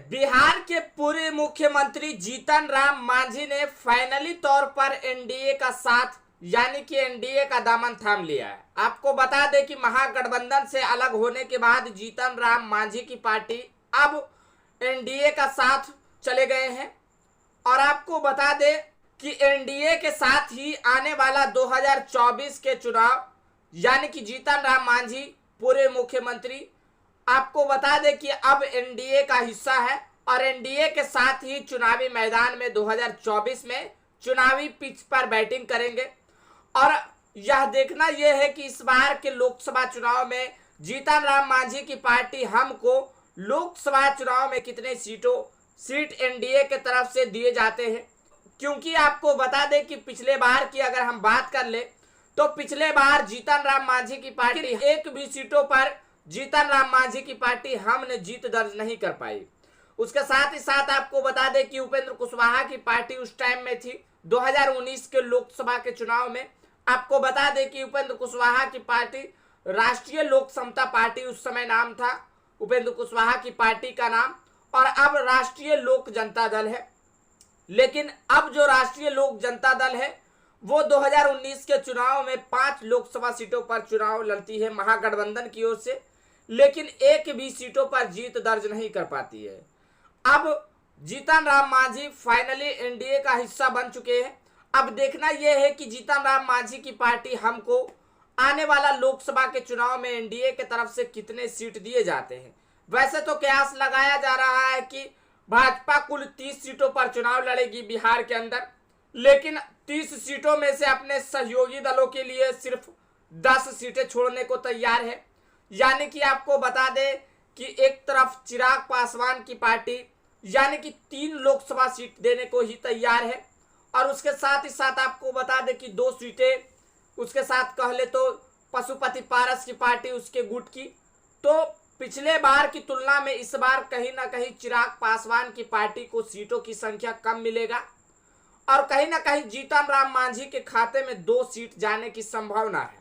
बिहार के पूर्व मुख्यमंत्री जीतन राम मांझी ने फाइनली तौर पर एनडीए का साथ यानी कि एनडीए का दामन थाम लिया है। आपको बता दें कि महागठबंधन से अलग होने के बाद जीतन राम मांझी की पार्टी अब एनडीए का साथ चले गए हैं और आपको बता दें कि एनडीए के साथ ही आने वाला 2024 के चुनाव यानी कि जीतन राम मांझी पूर्व मुख्यमंत्री आपको बता दें कि अब एनडीए का हिस्सा है और एनडीए के साथ ही चुनावी मैदान में 2024 में चुनावी पिच पर बैटिंग करेंगे। और यह देखना यह है कि इस बार के लोकसभा चुनाव में जीतन राम मांझी की पार्टी हमको लोकसभा चुनाव में कितने सीट एनडीए के तरफ से दिए जाते हैं, क्योंकि आपको बता दें कि पिछले बार की अगर हम बात कर ले तो पिछले बार जीतन राम मांझी की पार्टी एक भी सीटों पर जीतन राम मांझी की पार्टी हमने जीत दर्ज नहीं कर पाई। उसके साथ ही साथ आपको बता दें कि उपेंद्र कुशवाहा की पार्टी उस टाइम में थी 2019 के लोकसभा के चुनाव में। आपको बता दें कि उपेंद्र कुशवाहा की पार्टी राष्ट्रीय लोक समता पार्टी उस समय नाम था उपेंद्र कुशवाहा की पार्टी का नाम, और अब राष्ट्रीय लोक जनता दल है। लेकिन अब जो राष्ट्रीय लोक जनता दल है वो 2019 के चुनाव में 5 लोकसभा सीटों पर चुनाव लड़ती है महागठबंधन की ओर से, लेकिन एक भी सीटों पर जीत दर्ज नहीं कर पाती है। अब जीतन राम मांझी फाइनली एनडीए का हिस्सा बन चुके हैं। अब देखना यह है कि जीतन राम मांझी की पार्टी हमको आने वाला लोकसभा के चुनाव में एनडीए के तरफ से कितने सीट दिए जाते हैं। वैसे तो कयास लगाया जा रहा है कि भाजपा कुल 30 सीटों पर चुनाव लड़ेगी बिहार के अंदर, लेकिन 30 सीटों में से अपने सहयोगी दलों के लिए सिर्फ 10 सीटें छोड़ने को तैयार है। यानी कि आपको बता दें कि एक तरफ चिराग पासवान की पार्टी यानी कि 3 लोकसभा सीट देने को ही तैयार है, और उसके साथ ही साथ आपको बता दें कि 2 सीटें उसके साथ कह ले तो पशुपति पारस की पार्टी उसके गुट की। तो पिछले बार की तुलना में इस बार कहीं ना कहीं चिराग पासवान की पार्टी को सीटों की संख्या कम मिलेगा और कहीं ना कहीं जीतन राम मांझी के खाते में 2 सीट जाने की संभावना है।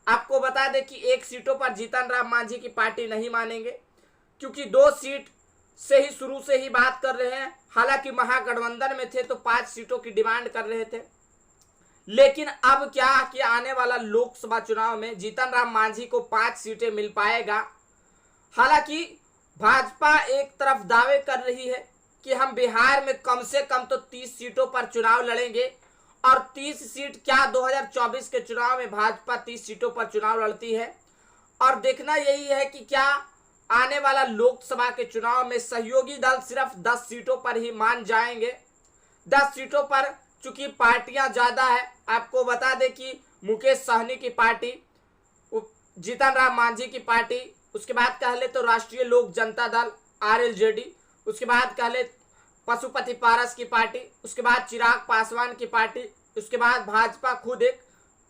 आपको बता दें कि 1 सीटों पर जीतन राम मांझी की पार्टी नहीं मानेंगे, क्योंकि 2 सीट से ही शुरू से ही बात कर रहे हैं। हालांकि महागठबंधन में थे तो 5 सीटों की डिमांड कर रहे थे, लेकिन अब क्या कि आने वाला लोकसभा चुनाव में जीतन राम मांझी को 5 सीटें मिल पाएगा। हालांकि भाजपा एक तरफ दावे कर रही है कि हम बिहार में कम से कम तो 30 सीटों पर चुनाव लड़ेंगे, और 30 सीट क्या 2024 के चुनाव में भाजपा 30 सीटों पर चुनाव लड़ती है। और देखना यही है कि क्या आने वाला लोकसभा के चुनाव में सहयोगी दल सिर्फ 10 सीटों पर ही मान जाएंगे। 10 सीटों पर चूंकि पार्टियां ज्यादा है, आपको बता दें कि मुकेश सहनी की पार्टी, जीतन राम मांझी की पार्टी, उसके बाद कह ले तो राष्ट्रीय लोक जनता दल आरएलजेडी, उसके बाद कह ले पशुपति पारस की पार्टी, उसके बाद चिराग पासवान की पार्टी, उसके बाद भाजपा खुद एक।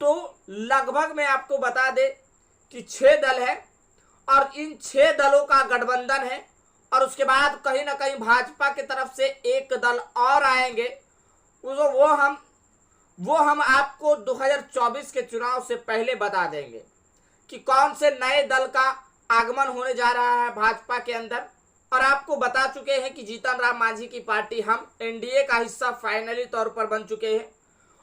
तो लगभग मैं आपको बता दे कि 6 दल है और इन 6 दलों का गठबंधन है, और उसके बाद कहीं ना कहीं भाजपा की तरफ से एक दल और आएंगे। वो हम आपको 2024 के चुनाव से पहले बता देंगे कि कौन से नए दल का आगमन होने जा रहा है भाजपा के अंदर। और आपको बता चुके हैं कि जीतन राम मांझी की पार्टी हम एनडीए का हिस्सा फाइनली तौर पर बन चुके हैं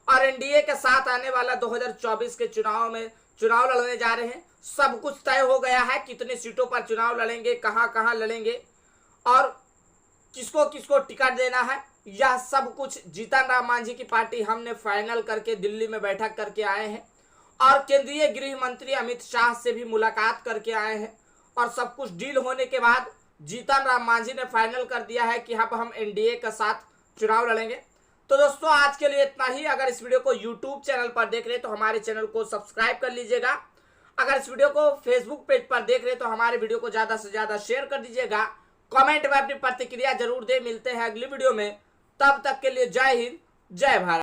और एनडीए के साथ आने वाला 2024 के चुनाव में चुनाव लड़ने जा रहे हैं। सब कुछ तय हो गया है, कितने सीटों पर चुनाव लड़ेंगे, कहां लड़ेंगे और किसको किसको टिकट देना है, यह सब कुछ जीतन राम मांझी की पार्टी हमने फाइनल करके दिल्ली में बैठक करके आए हैं, और केंद्रीय गृह मंत्री अमित शाह से भी मुलाकात करके आए हैं। और सब कुछ डील होने के बाद जीतन राम मांझी ने फाइनल कर दिया है कि अब हम एनडीए के साथ चुनाव लड़ेंगे। तो दोस्तों आज के लिए इतना ही। अगर इस वीडियो को यूट्यूब चैनल पर देख रहे हैं तो हमारे चैनल को सब्सक्राइब कर लीजिएगा। अगर इस वीडियो को फेसबुक पेज पर देख रहे हैं तो हमारे वीडियो को ज्यादा से ज्यादा शेयर कर दीजिएगा। कमेंट में अपनी प्रतिक्रिया जरूर दे। मिलते हैं अगली वीडियो में, तब तक के लिए जय हिंद, जय भारत।